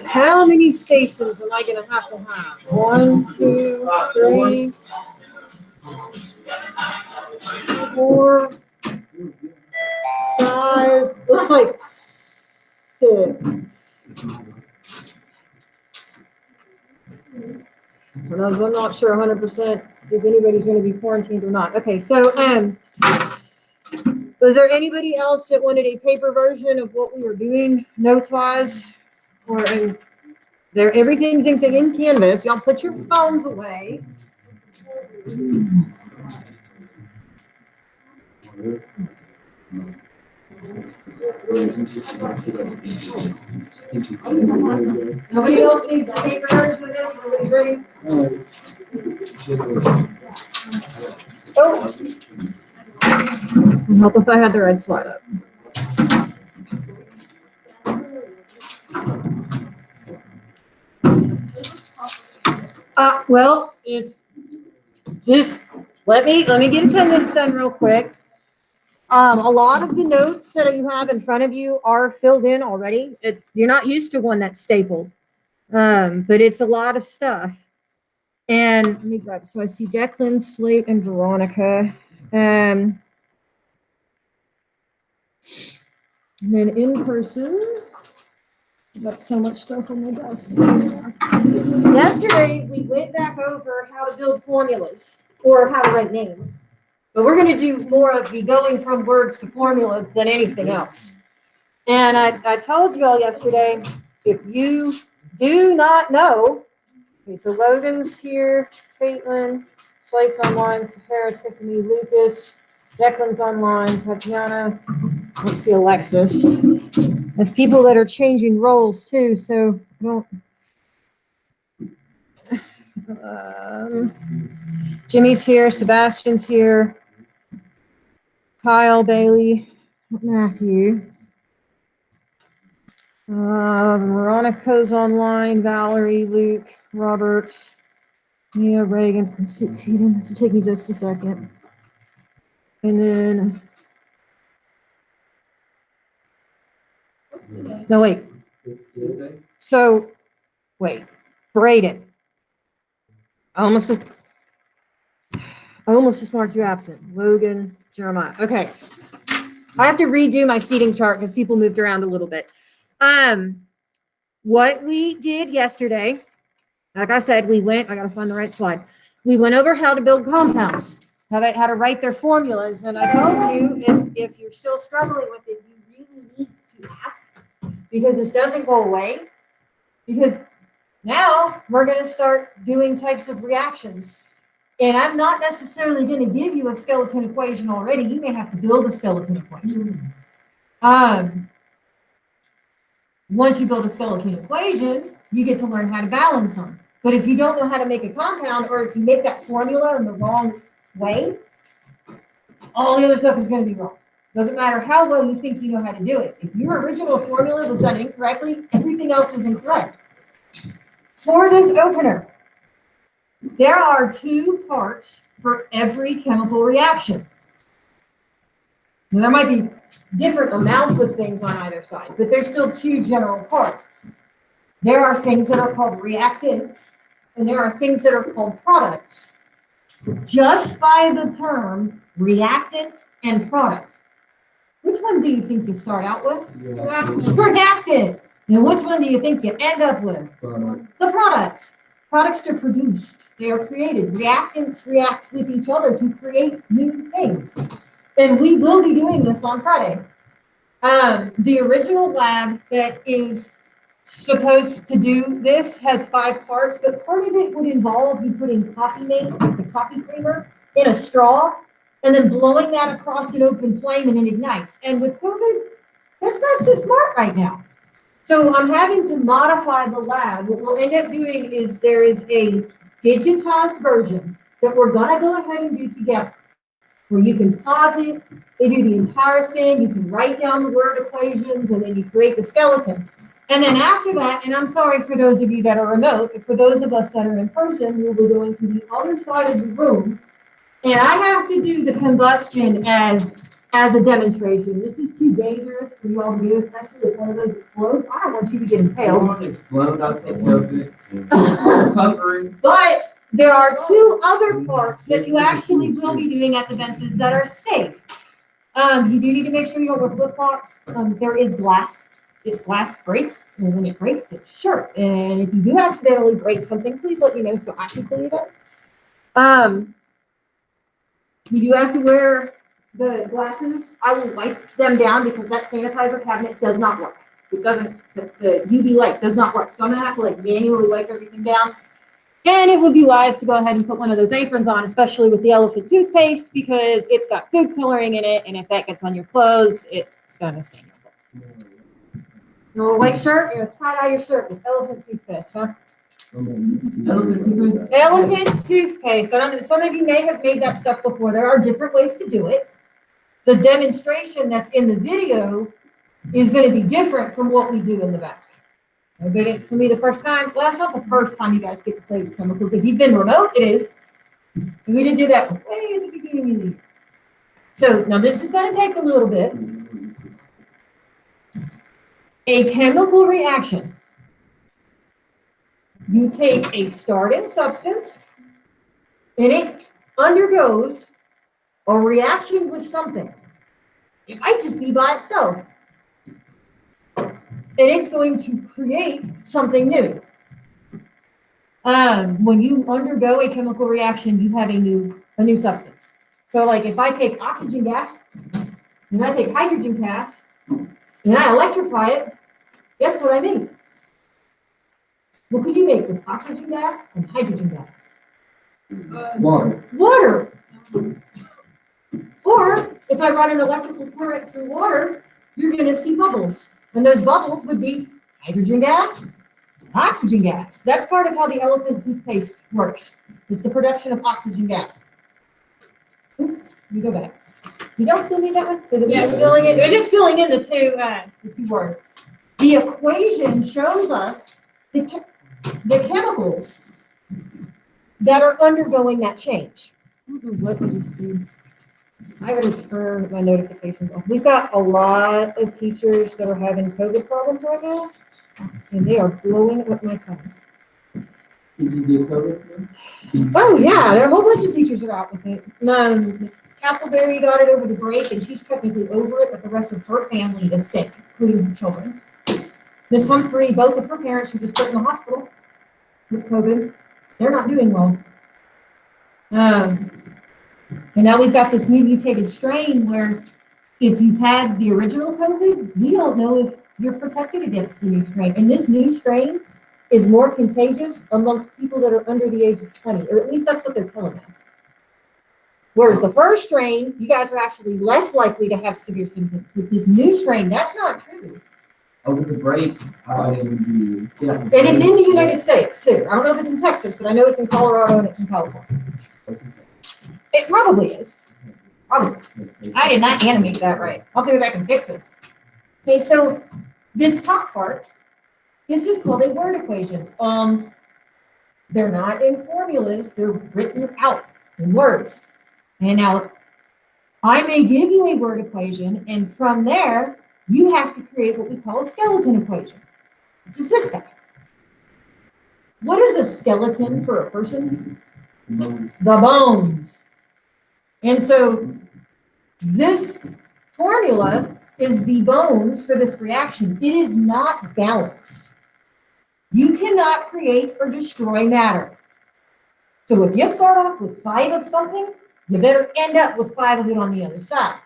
How many stations am I going to have? 1, 2, 3, 4, 5, looks like 6. I'm not sure 100% if anybody's going to be quarantined or not. Okay, so was there anybody else that wanted a paper version of what we were doing notes-wise? Or there, everything's in Canvas. Y'all put your phones away. Nobody else needs a paper version of this? Everybody's ready? Oh. Help if I had the red slide up. Well, it's just let me get attendance done real quick. A lot of the notes that you have in front of you are filled in already. You're not used to one that's stapled, but it's a lot of stuff. And let me grab. So I see Declan, Slate, and Veronica. And then in person, I've got so much stuff on my desk. Yesterday, we went back over how to build formulas or how to write names. But we're going to do more of the going from words to formulas than anything else. And I told you all yesterday, if you do not know, okay, so Logan's here, Caitlin, Slate's online, Sahara, Tiffany, Lucas, Declan's online, Tatiana, let's see, Alexis. There's people that are changing roles too, so don't. Jimmy's here, Sebastian's here, Kyle, Bailey, Matthew. Veronica's online, Valerie, Luke, Robert, Mia, Reagan. Let's see, Hayden. This will take me just a second. And then, no, wait. So, wait, Braden. I almost just marked you absent. Logan, Jeremiah. Okay. I have to redo my seating chart because people moved around a little bit. What we did yesterday, like I said, I gotta find the right slide. We went over how to build compounds, how to write their formulas. And I told you, if you're still struggling with it, you really need to ask, because this doesn't go away. Because now we're going to start doing types of reactions. And I'm not necessarily going to give you a skeleton equation already. You may have to build a skeleton equation. Once you build a skeleton equation, you get to learn how to balance them. But if you don't know how to make a compound, or if you make that formula in the wrong way, all the other stuff is going to be wrong. Doesn't matter how well you think you know how to do it. If your original formula was done incorrectly, everything else is incorrect. For this opener, there are 2 parts for every chemical reaction. Now, there might be different amounts of things on either side, but there's still 2 general parts. There are things that are called reactants, and there are things that are called products. Just by the term reactant and product, which one do you think you start out with? Reactant. Now, which one do you think you end up with? The products. Products are produced. They are created. Reactants react with each other to create new things. And we will be doing this on Friday. The original lab that is supposed to do this has 5 parts, but part of it would involve you putting coffee mate, the coffee creamer, in a straw, and then blowing that across an open flame, and it ignites. And with COVID, that's not so smart right now. So I'm having to modify the lab. What we'll end up doing is there is a digitized version that we're gonna go ahead and do together, where you can pause it, they do the entire thing, you can write down the word equations, and then you create the skeleton. And then after that, and I'm sorry for those of you that are remote, but for those of us that are in person, we'll be going to the other side of the room. And I have to do the combustion as a demonstration. This is too dangerous for you all to do, especially if one of those explodes. I don't want you to get impaled. I want to explode, I'll take care of it. Covering. But there are two other parts that you actually will be doing at the fences that are safe. You do need to make sure you don't wear flip flops. There is glass. If glass breaks, and when it breaks, it's sharp. And if you do accidentally break something, please let me know so I can clean it up. You do have to wear the glasses. I will wipe them down because that sanitizer cabinet does not work. It doesn't, the UV light does not work. So I'm gonna have to like manually wipe everything down. And it would be wise to go ahead and put one of those aprons on, especially with the elephant toothpaste, because it's got food coloring in it. And if that gets on your clothes, it's gonna stain your clothes. Your white shirt, you're gonna tie dye your shirt with elephant toothpaste, huh? Elephant toothpaste. I don't know, some of you may have made that stuff before. There are different ways to do it. The demonstration that's in the video is going to be different from what we do in the back. But it's going to be the first time. Well, it's not the first time you guys get to play with chemicals. If you've been remote, it is. And we didn't do that way at the beginning of the year. So now this is going to take a little bit. A chemical reaction. You take a starting substance and it undergoes a reaction with something. It might just be by itself. And it's going to create something new. When you undergo a chemical reaction, you have a new substance. So like if I take oxygen gas and I take hydrogen gas and I electrify it, guess what I make? What could you make with oxygen gas and hydrogen gas? Water. Water. Or if I run an electrical current through water, you're going to see bubbles. And those bubbles would be hydrogen gas, oxygen gas. That's part of how the elephant toothpaste works. It's the production of oxygen gas. Oops, you go back. Did y'all still need that one? Because it was filling in. It was just filling in the two words. The equation shows us the chemicals that are undergoing that change. What did you do? I gotta turn my notifications off. We've got a lot of teachers that are having COVID problems right now, and they are blowing up my phone. Did you do COVID? Oh yeah, there are a whole bunch of teachers are out with it. Miss Castleberry got it over the break, and she's technically over it, but the rest of her family is sick, including her children. Miss Humphrey, both of her parents were just put in the hospital with COVID. They're not doing well. And now we've got this new mutated strain where if you've had the original COVID, we don't know if you're protected against the new strain. And this new strain is more contagious amongst people that are under the age of 20, or at least that's what they're telling us. Whereas the first strain, you guys were actually less likely to have severe symptoms. With this new strain, that's not true. Over the break, I would be. Yeah. And it's in the United States too. I don't know if it's in Texas, but I know it's in Colorado and it's in California. It probably is. Probably. I did not animate that right. I'll go back and fix this. Okay, so this top part, this is called a word equation. They're not in formulas, they're written out in words. And now I may give you a word equation, and from there, you have to create what we call a skeleton equation. It's just this guy. What is a skeleton for a person? The bones. And so this formula is the bones for this reaction. It is not balanced. You cannot create or destroy matter. So if you start off with 5 of something, you better end up with 5 of it on the other side.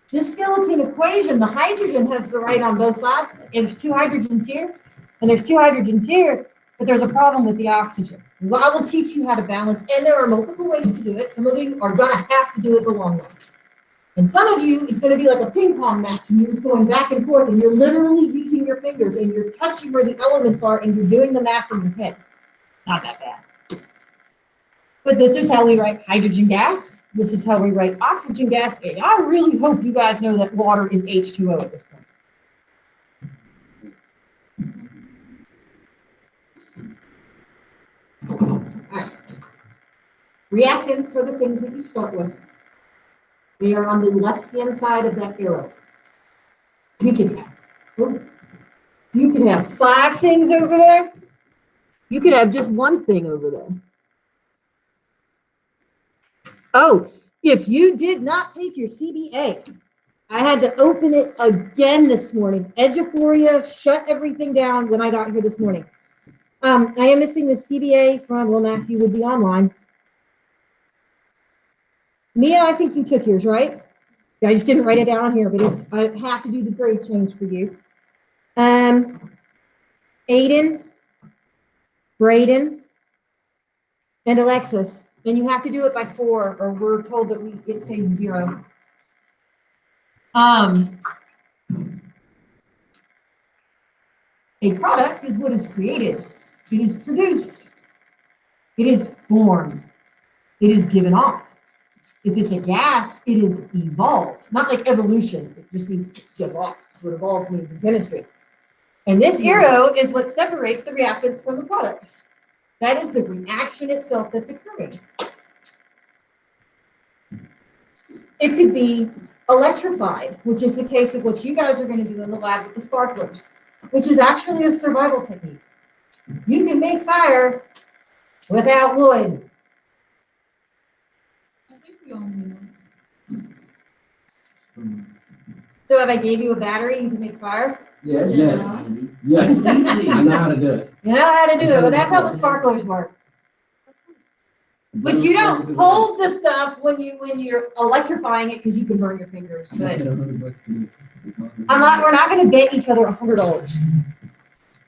This skeleton equation, the hydrogen has the right on both sides. There's 2 hydrogens here, and there's 2 hydrogens here, but there's a problem with the oxygen. Well, I will teach you how to balance, and there are multiple ways to do it. Some of you are gonna have to do it the long way. And some of you, it's gonna be like a ping pong match, and you're just going back and forth, and you're literally using your fingers, and you're touching where the elements are, and you're doing the math in your head. Not that bad. But this is how we write hydrogen gas. This is how we write oxygen gas. And I really hope you guys know that water is H2O at this point. right. Reactants are the things that you start with. They are on the left-hand side of that arrow. You can have 5 things over there. You could have just one thing over there. Oh, if you did not take your CBA, I had to open it again this morning. Eduphoria shut everything down when I got here this morning. I am missing the CBA from, well, Matthew would be online. Mia, I think you took yours, right? I just didn't write it down here, but I have to do the grade change for you. Aiden, Braden, and Alexis. And you have to do it by 4, or we're told that it says 0. A product is what is created. It is produced. It is formed. It is given off. If it's a gas, it is evolved. Not like evolution. It just means to give off. That's what evolved means in chemistry. And this arrow is what separates the reactants from the products. That is the reaction itself that's occurring. It could be electrified, which is the case of what you guys are going to do in the lab with the sparklers, which is actually a survival technique. You can make fire without wood. I think we all know. So if I gave you a battery, you can make fire? Yes. Yes. Easy. I know how to do it. You know how to do it, but that's how the sparklers work. But you don't hold the stuff when you're electrifying it because you can burn your fingers. But we're not going to bet each other $100.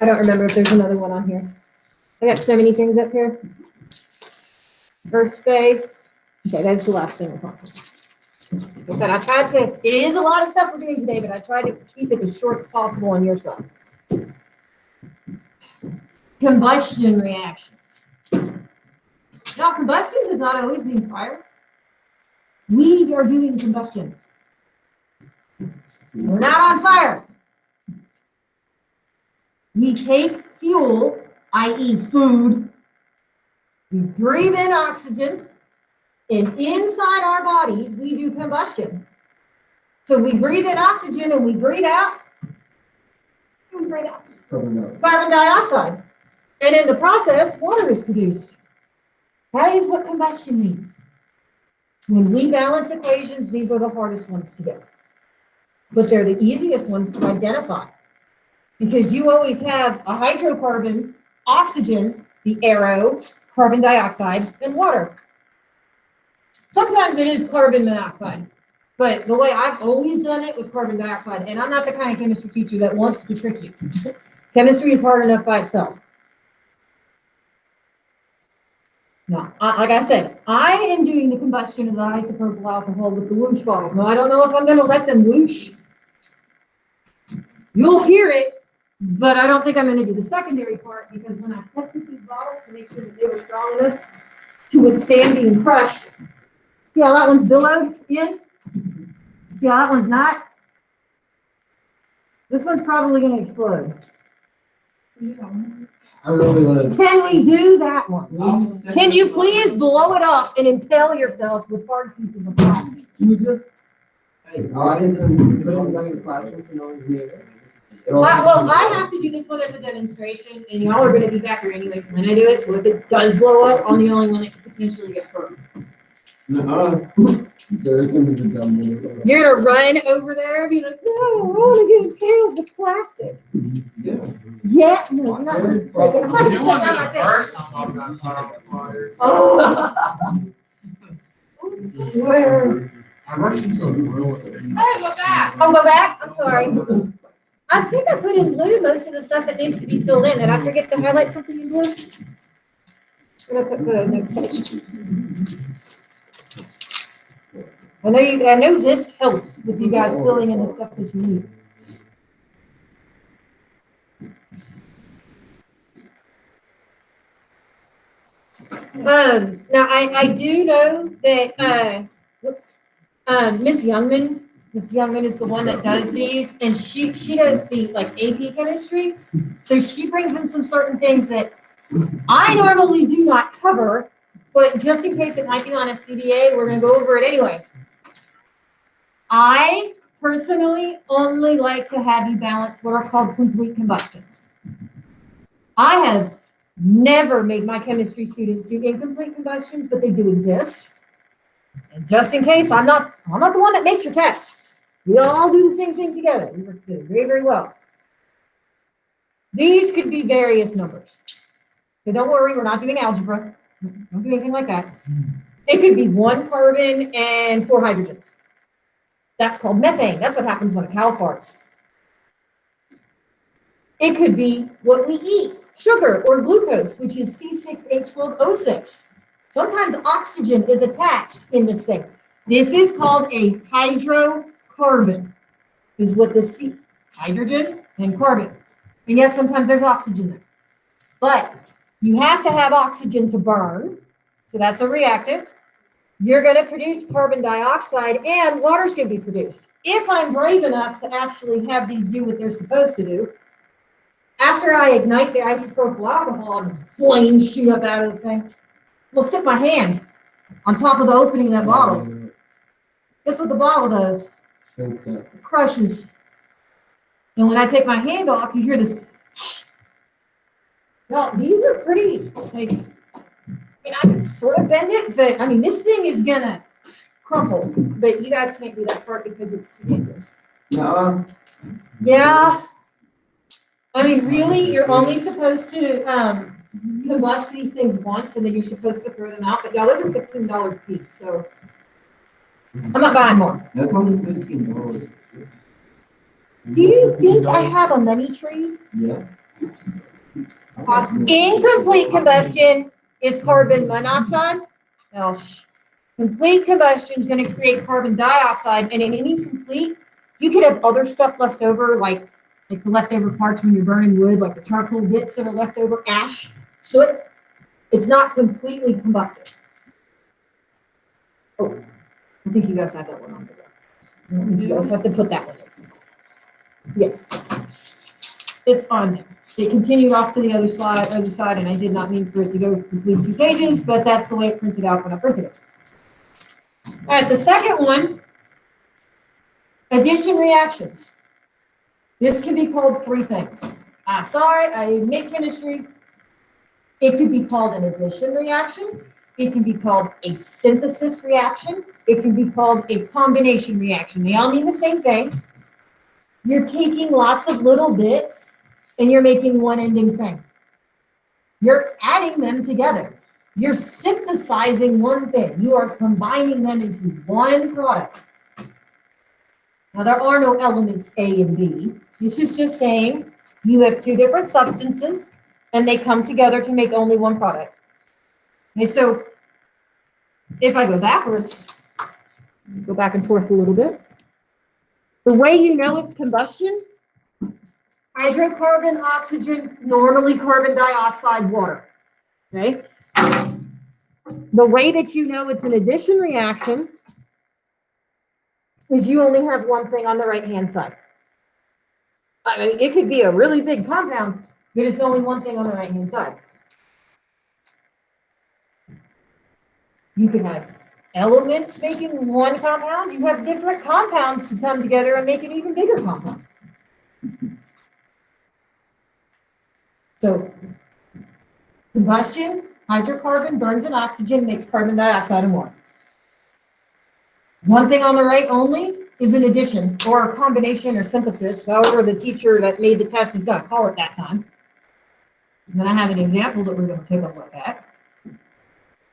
I don't remember if there's another one on here. I got so many things up here. Earth space. Okay, that's the last thing that's on here. Like I said, it is a lot of stuff we're doing today, but I tried to keep it as short as possible on your side. Combustion reactions. Now, combustion does not always mean fire. We are doing combustion. We're not on fire. We take fuel, i.e. food, we breathe in oxygen, and inside our bodies, we do combustion. So we breathe in oxygen and we breathe out. We breathe out carbon dioxide. And in the process, water is produced. That is what combustion means. When we balance equations, these are the hardest ones to get. But they're the easiest ones to identify. Because you always have a hydrocarbon, oxygen, the arrow, carbon dioxide, and water. Sometimes it is carbon monoxide, but the way I've always done it was carbon dioxide, and I'm not the kind of chemistry teacher that wants to trick you. Chemistry is hard enough by itself. Now, like I said, I am doing the combustion of the isopropyl alcohol with the whoosh bottles. Now, I don't know if I'm going to let them whoosh. You'll hear it, but I don't think I'm going to do the secondary part because when I tested these bottles to make sure that they were strong enough to withstand being crushed, see how that one's billowed in? See how that one's not? This one's probably going to explode. I really want to. Can we do that one? Can you please blow it up and impale yourself with hard pieces of plastic? You just. Hey, I didn't put anything in the classroom, you know, here. Well, I have to do this one as a demonstration, and y'all are going to be back here anyways when I do it. So if it does blow up, I'm the only one that could potentially get hurt. There's gonna be the dumb one. You're gonna run over there and be like, no, I want to get impaled with plastic. Yeah, no, you're not going to say it. I'm not You going want to to say be it the on my first time I've got caught on fire. face. Oh. Where? I rushed into a grill with it. Hey, go back. Oh, go back? I'm sorry. I think I put in blue most of the stuff that needs to be filled in. Did I forget to highlight something in blue? I'm gonna put the next page. I know this helps with you guys filling in the stuff that you need. Now I do know that Miss Youngman is the one that does these, and she does these like AP chemistry. So she brings in some certain things that I normally do not cover, but just in case it might be on a CDA, we're gonna go over it anyways. I personally only like to have you balance what are called complete combustions. I have never made my chemistry students do incomplete combustions, but they do exist. And just in case, I'm not the one that makes your tests. We all do the same thing together. We work together very, very well. These could be various numbers. So don't worry, we're not doing algebra. Don't do anything like that. It could be 1 carbon and 4 hydrogens. That's called methane. That's what happens when a cow farts. It could be what we eat, sugar or glucose, which is C6H12O6. Sometimes oxygen is attached in this thing. This is called a hydrocarbon, is what the C, hydrogen and carbon. And yes, sometimes there's oxygen there. But you have to have oxygen to burn, so that's a reactant. You're going to produce carbon dioxide and water's going to be produced. If I'm brave enough to actually have these do what they're supposed to do, after I ignite the isopropyl alcohol and flames shoot up out of the thing, we'll stick my hand on top of the opening of that bottle. Guess what the bottle does? It crushes. And when I take my hand off, you hear this. Well, these are pretty, like, I mean, I can sort of bend it, but I mean, this thing is gonna crumple, but you guys can't do that part because it's too dangerous. No. Yeah. I mean, really, you're only supposed to combust these things once, and then you're supposed to throw them out, but yeah, those are $15 a piece, so I'm not buying more. That's only $15. Do you think I have a money tree? Yeah. Incomplete combustion is carbon monoxide. Now, complete combustion is going to create carbon dioxide, and in any complete, you could have other stuff left over, like the leftover parts when you're burning wood, like the charcoal bits that are left over, ash, soot. It's not completely combusted. Oh, I think you guys have that one on there. You guys have to put that one in. Yes, it's on there. It continued off to the other side, and I did not mean for it to go between 2 pages, but that's the way it printed out when I printed it. All right, the second one, addition reactions. This can be called 3 things. Sorry, I make chemistry. It could be called an addition reaction. It can be called a synthesis reaction. It can be called a combination reaction. They all mean the same thing. You're taking lots of little bits and you're making one ending thing. You're adding them together. You're synthesizing one thing. You are combining them into one product. Now, there are no elements A and B. This is just saying you have 2 different substances and they come together to make only one product. Okay, so if I go backwards, go back and forth a little bit. The way you know it's combustion, hydrocarbon, oxygen, normally carbon dioxide, water. Okay? The way that you know it's an addition reaction is you only have one thing on the right-hand side. I mean, it could be a really big compound, but it's only one thing on the right-hand side. You can have elements making one compound. You have different compounds to come together and make an even bigger compound. So, combustion, hydrocarbon burns in oxygen, makes carbon dioxide and water. One thing on the right only is an addition or a combination or synthesis, however the teacher that made the test is going to call it that time. And then I have an example that we're going to take a look at.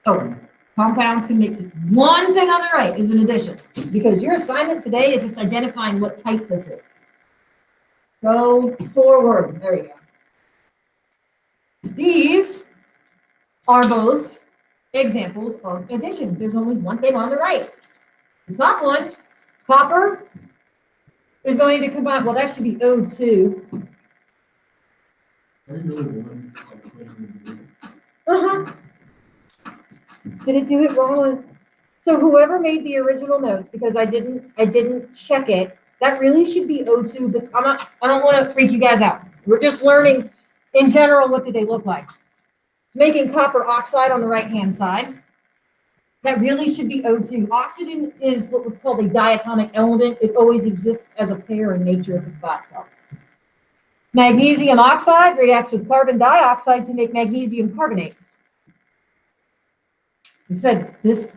Oh, compounds can make one thing on the right is an addition, because your assignment today is just identifying what type this is. Go forward. There you go. These are both examples of addition. There's only one thing on the right. The top one, copper, is going to combine, well, that should be O2. Did it do it wrong? So whoever made the original notes, because I didn't check it, that really should be O2, but I don't want to freak you guys out. We're just learning in general, what do they look like? making copper oxide on the right-hand side. That really should be O2. Oxygen is what's called a diatomic element. It always exists as a pair in nature if it's by itself. Magnesium oxide reacts with carbon dioxide to make magnesium carbonate. It said this,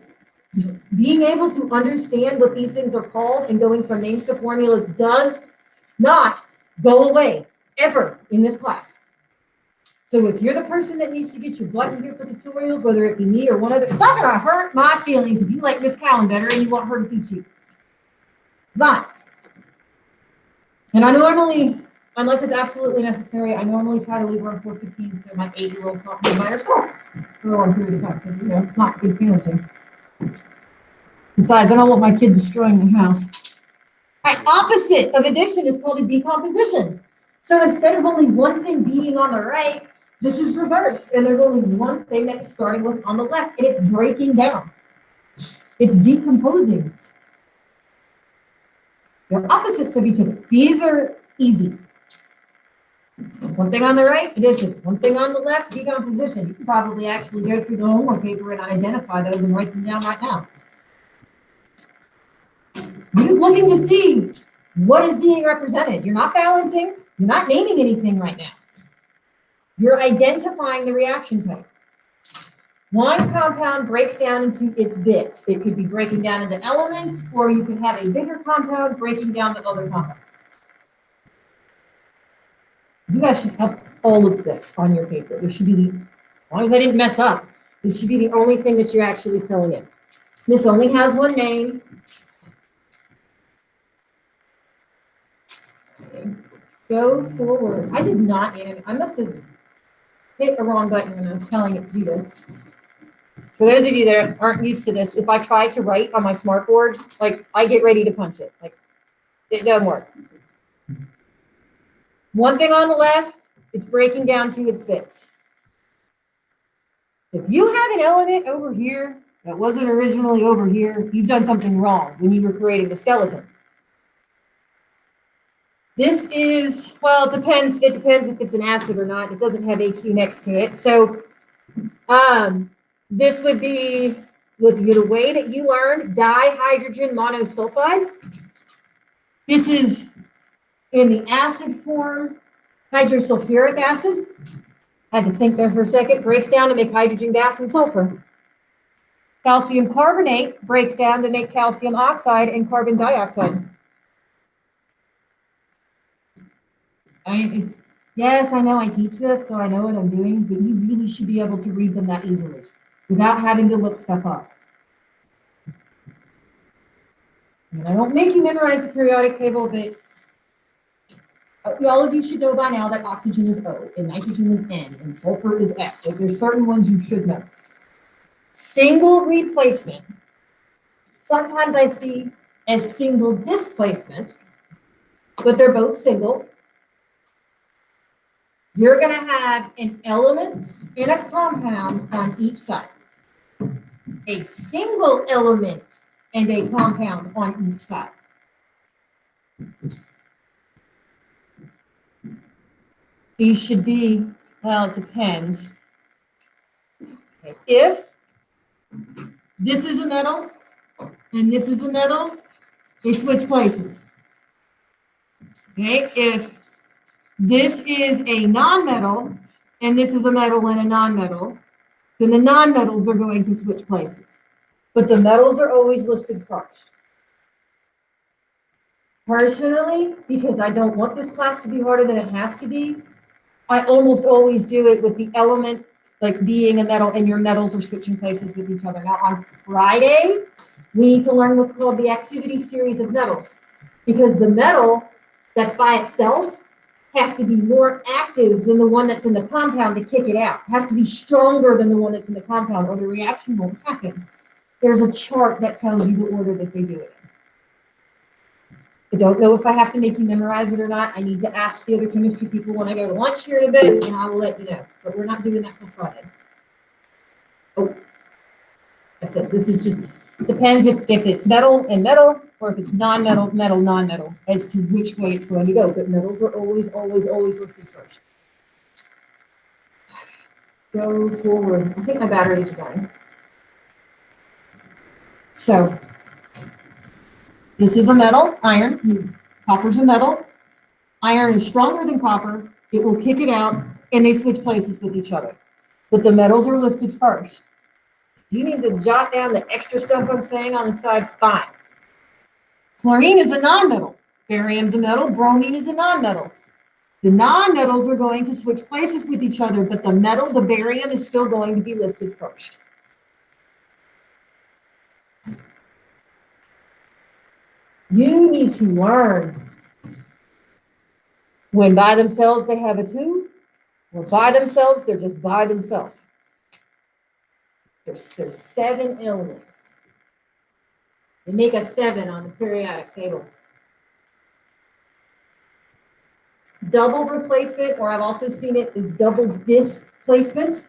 being able to understand what these things are called and going from names to formulas does not go away ever in this class. So if you're the person that needs to get your butt in here for tutorials, whether it be me or one other, it's not gonna hurt my feelings if you like Miss Cowan better and you want her to teach you. It's not. And I normally, unless it's absolutely necessary, I normally try to leave around 4:15 so my 8-year-old's not home by herself for a long period of time, because it's not good parenting. Besides, I don't want my kid destroying the house. All right, opposite of addition is called a decomposition. So instead of only one thing being on the right, this is reversed, and there's only one thing that is starting with on the left, and it's breaking down. It's decomposing. They're opposites of each other. These are easy. One thing on the right, addition. One thing on the left, decomposition. You can probably actually go through the homework paper and identify those and write them down right now. You're just looking to see what is being represented. You're not balancing. You're not naming anything right now. You're identifying the reaction type. One compound breaks down into its bits. It could be breaking down into elements, or you could have a bigger compound breaking down the other compounds. You guys should have all of this on your paper. This should be, as long as I didn't mess up, this should be the only thing that you're actually filling in. This only has one name. Okay. Go forward. I did not animate. I must have hit the wrong button when I was telling it to do this. For those of you that aren't used to this, if I try to write on my smart board, like I get ready to punch it. Like it doesn't work. One thing on the left, it's breaking down to its bits. If you have an element over here that wasn't originally over here, you've done something wrong when you were creating the skeleton. This is, well, it depends if it's an acid or not. It doesn't have AQ next to it. So this would be with the way that you learned dihydrogen monosulfide. This is in the acid form, hydrosulfuric acid. I had to think there for a second. Breaks down to make hydrogen gas and sulfur. Calcium carbonate breaks down to make calcium oxide and carbon dioxide. Yes, I know I teach this, so I know what I'm doing, but you really should be able to read them that easily without having to look stuff up. And I don't make you memorize the periodic table, but all of you should know by now that oxygen is O, and nitrogen is N, and sulfur is S. So there's certain ones you should know. Single replacement. Sometimes I see as single displacement, but they're both single. You're going to have an element and a compound on each side. A single element and a compound on each side. These should be, well, it depends. Okay. If this is a metal and this is a metal, they switch places. Okay, if this is a non-metal, and this is a metal and a non-metal, then the non-metals are going to switch places. But the metals are always listed first. Personally, because I don't want this class to be harder than it has to be, I almost always do it with the element, like being a metal, and your metals are switching places with each other. Now, on Friday, we need to learn what's called the activity series of metals, because the metal that's by itself has to be more active than the one that's in the compound to kick it out. It has to be stronger than the one that's in the compound, or the reaction won't happen. There's a chart that tells you the order that they do it in. I don't know if I have to make you memorize it or not. I need to ask the other chemistry people when I go to lunch here in a bit, and I will let you know. But we're not doing that till Friday. Oh, I said this is just, depends if it's metal and metal, or if it's non-metal, metal, non-metal, as to which way it's going to go. But metals are always, always, always listed first. go forward. I think my batteries are dying. So this is a metal, iron. Copper's a metal. Iron is stronger than copper. It will kick it out, and they switch places with each other. But the metals are listed first. You need to jot down the extra stuff I'm saying on the side, fine. Chlorine is a nonmetal. Barium's a metal. Bromine is a nonmetal. The nonmetals are going to switch places with each other, but the metal, the barium, is still going to be listed first. You need to learn when by themselves they have a 2, or by themselves they're just by themselves. There's 7 elements. They make a 7 on the periodic table. Double replacement, or I've also seen it as double displacement.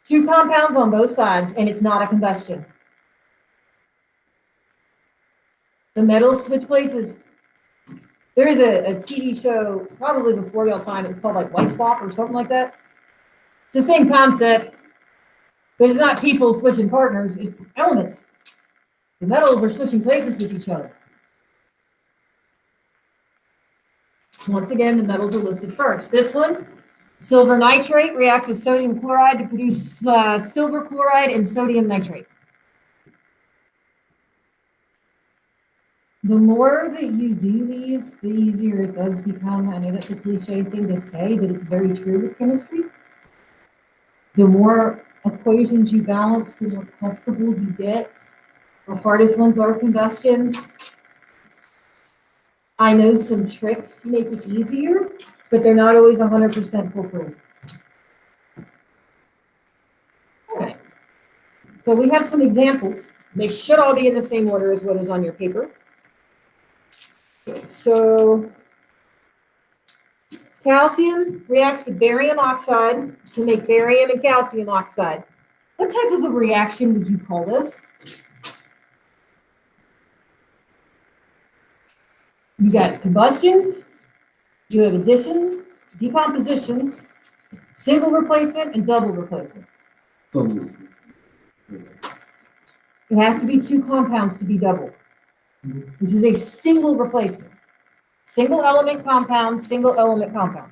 2 compounds on both sides, and it's not a combustion. The metals switch places. There is a TV show, probably before y'all time, it was called like White Swap or something like that. It's the same concept, but it's not people switching partners, it's elements. The metals are switching places with each other. Once again, the metals are listed first. This one, silver nitrate reacts with sodium chloride to produce silver chloride and sodium nitrate. The more that you do these, the easier it does become. I know that's a cliche thing to say, but it's very true with chemistry. The more equations you balance, the more comfortable you get. The hardest ones are combustions. I know some tricks to make it easier, but they're not always 100% foolproof. All right. So we have some examples. They should all be in the same order as what is on your paper. So calcium reacts with barium oxide to make barium and calcium oxide. What type of a reaction would you call this? You got combustions, you have additions, decompositions, single replacement, and double replacement. It has to be 2 compounds to be double. This is a single replacement. Single element compound, single element compound.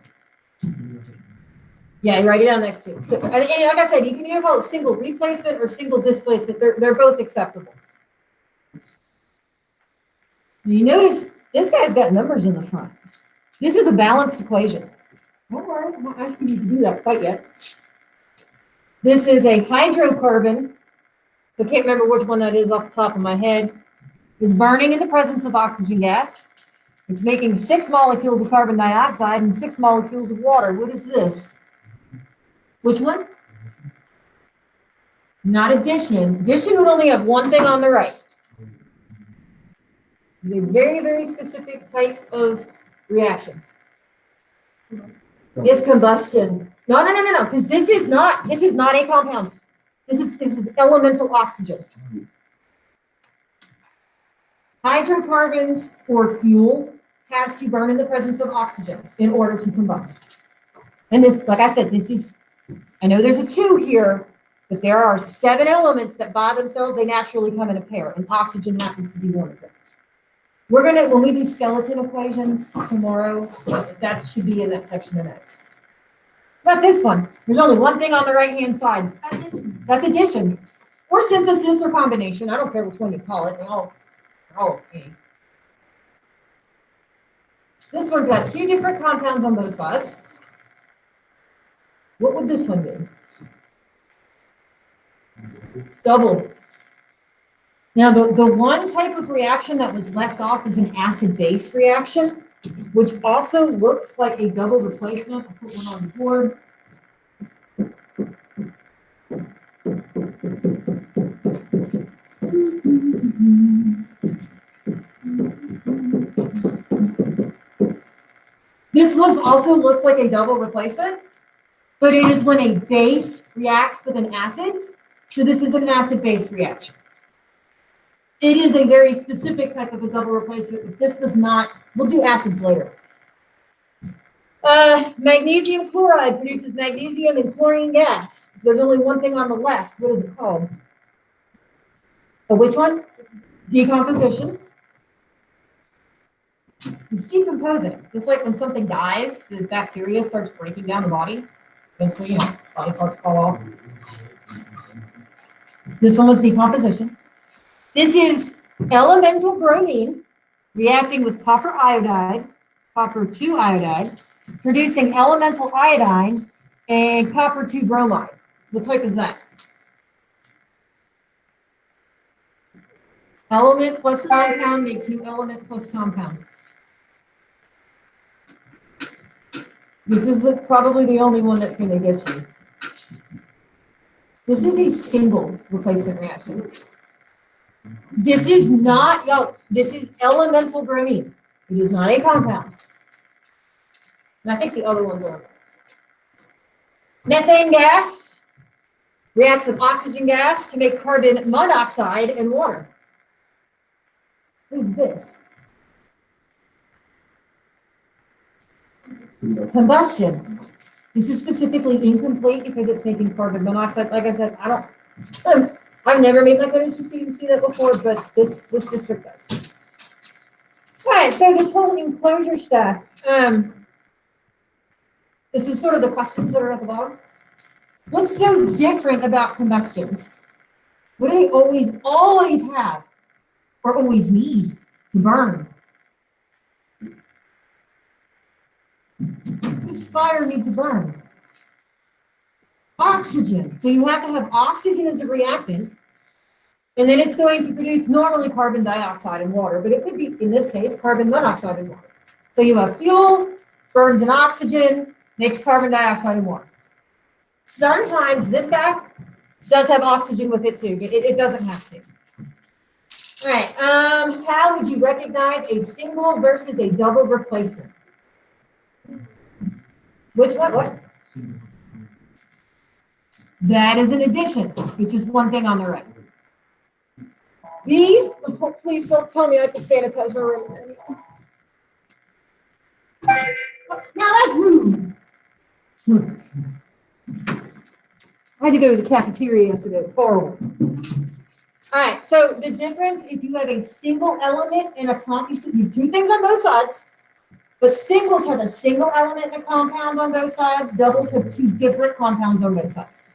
Yeah, you write it down next to it. So, and like I said, you can either call it single replacement or single displacement. They're both acceptable. You notice this guy's got numbers in the front. This is a balanced equation. Don't worry, I'm not asking you to do that quite yet. This is a hydrocarbon. I can't remember which one that is off the top of my head. It's burning in the presence of oxygen gas. It's making 6 molecules of carbon dioxide and 6 molecules of water. What is this? Which one? Not addition. Addition would only have one thing on the right. It's a very, very specific type of reaction. It's combustion. No, because this is not a compound. This is elemental oxygen. Hydrocarbons or fuel has to burn in the presence of oxygen in order to combust. And this, like I said, I know there's a 2 here, but there are 7 elements that by themselves, they naturally come in a pair, and oxygen happens to be one of them. We're gonna, when we do skeleton equations tomorrow, that should be in that section of notes. Not this one. There's only one thing on the right-hand side. That's addition. Or synthesis or combination. I don't care which one you call it. They're all okay. This one's got 2 different compounds on both sides. What would this one be? Double. Now, the one type of reaction that was left off is an acid-base reaction, which also looks like a double replacement. I'll put one on the board. This also looks like a double replacement, but it is when a base reacts with an acid. So this is an acid-base reaction. It is a very specific type of a double replacement, but this does not. We'll do acids later. Magnesium chloride produces magnesium and chlorine gas. There's only one thing on the left. What is it called? Which one? Decomposition. It's decomposing. Just like when something dies, the bacteria starts breaking down the body. Eventually, body parts fall off. This one was decomposition. This is elemental bromine reacting with copper iodide, copper 2 iodide, producing elemental iodine and copper 2 bromide. What type is that? Element plus compound makes new element plus compound. This is probably the only one that's going to get you. This is a single replacement reaction. This is not, y'all, this is elemental bromine. It is not a compound. And I think the other ones are. Methane gas reacts with oxygen gas to make carbon monoxide and water. What is this? Combustion. This is specifically incomplete because it's making carbon monoxide. Like I said, I've never made my chemistry student see that before, but this district does. All right, so this whole enclosure stuff. This is sort of the questions that are at the bottom. What's so different about combustions? What do they always have, or always need to burn? What does fire need to burn? Oxygen. So you have to have oxygen as a reactant, and then it's going to produce normally carbon dioxide and water, but it could be, in this case, carbon monoxide and water. So you have fuel, burns an oxygen, makes carbon dioxide and water. Sometimes this guy does have oxygen with it too, but it doesn't have to. All right, how would you recognize a single versus a double replacement? Which one? What? That is an addition, which is one thing on the right. These, oh, please don't tell me I have to sanitize my room. Now that's rude. I had to go to the cafeteria yesterday. It was horrible. All right, so the difference, if you have a single element in a compound, you have two things on both sides. But singles have a single element and a compound on both sides. Doubles have two different compounds on both sides.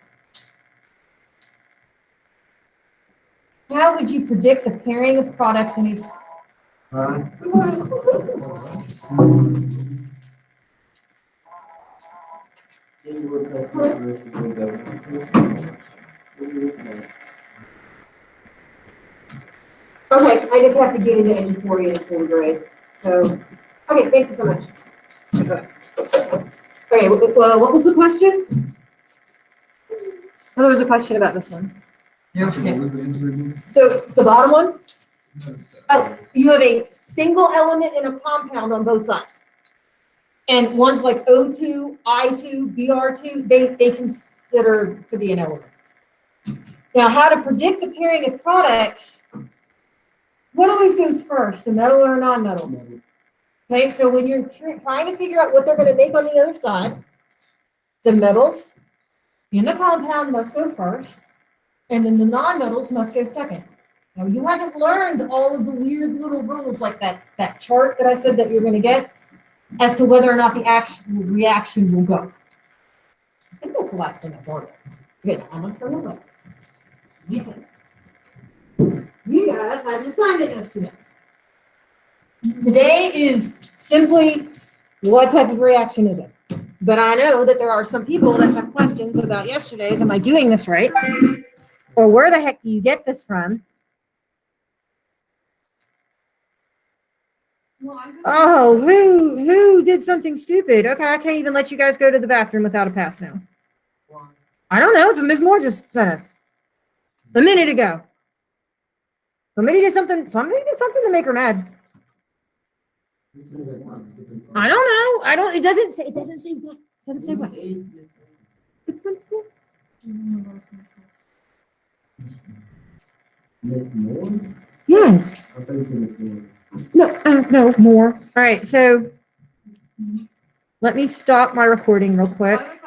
How would you predict the pairing of products in these? Okay, I just have to get into education and full grade. So, okay, thank you so much. Okay, what was the question? Oh, there was a question about this one. Yeah. So the bottom one? Oh, you have a single element and a compound on both sides. And ones like O2, I2, Br2, they consider to be an element. Now, how to predict the pairing of products, what always goes first, the metal or non-metal? Okay, so when you're trying to figure out what they're going to make on the other side, the metals in the compound must go first, and then the non-metals must go second. Now, you haven't learned all of the weird little rules like that chart that I said that you're going to get as to whether or not the actual reaction will go. I think that's the last thing that's on there. Okay, I'm going to turn it up. You guys had an assignment yesterday. Today is simply what type of reaction is it? But I know that there are some people that have questions about yesterday's, am I doing this right? Or where the heck do you get this from? Oh, who did something stupid? Okay, I can't even let you guys go to the bathroom without a pass now. I don't know. So Ms. Moore just sent us a minute ago. Somebody did something to make her mad. I don't know. It doesn't say what. It doesn't say what. The principal? Yes. No, more. All right, so Let me stop my recording real quick.